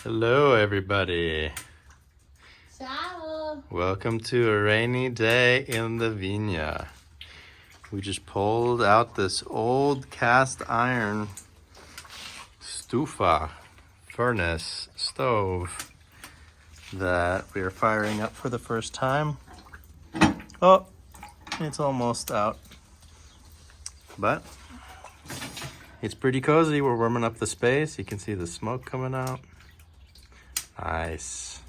Hello, everybody. Ciao. Welcome to a rainy day in the Vigna. We just pulled out this old cast iron stufa, furnace, stove that we are firing up for the first time. Oh, it's almost out. But it's pretty cozy. We're warming up the space. You can see the smoke coming out. Nice.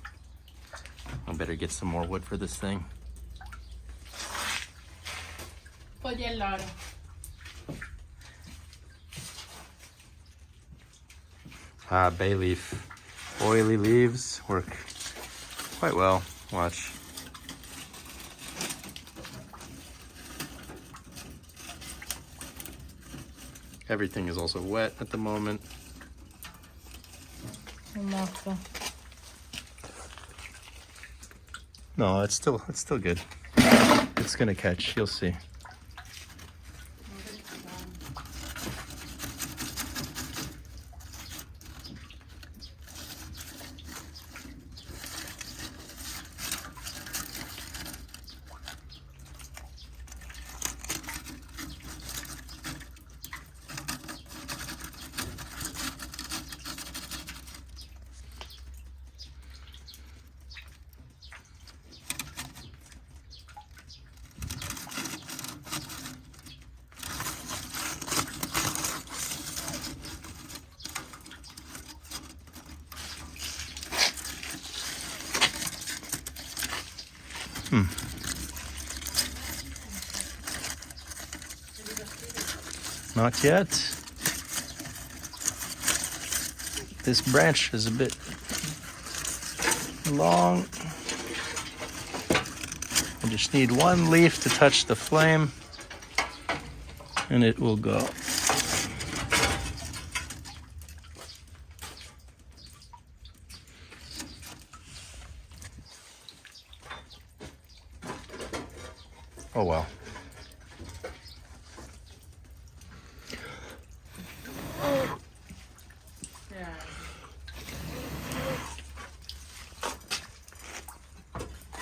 I better get some more wood for this thing. Pogliellaro. Bay leaf. Oily leaves work quite well. Watch. Everything is also wet at the moment. Morto. No, it's still good. It's gonna catch. You'll see. Not yet. This branch is a bit long. I just need one leaf to touch the flame and it will go. Oh well.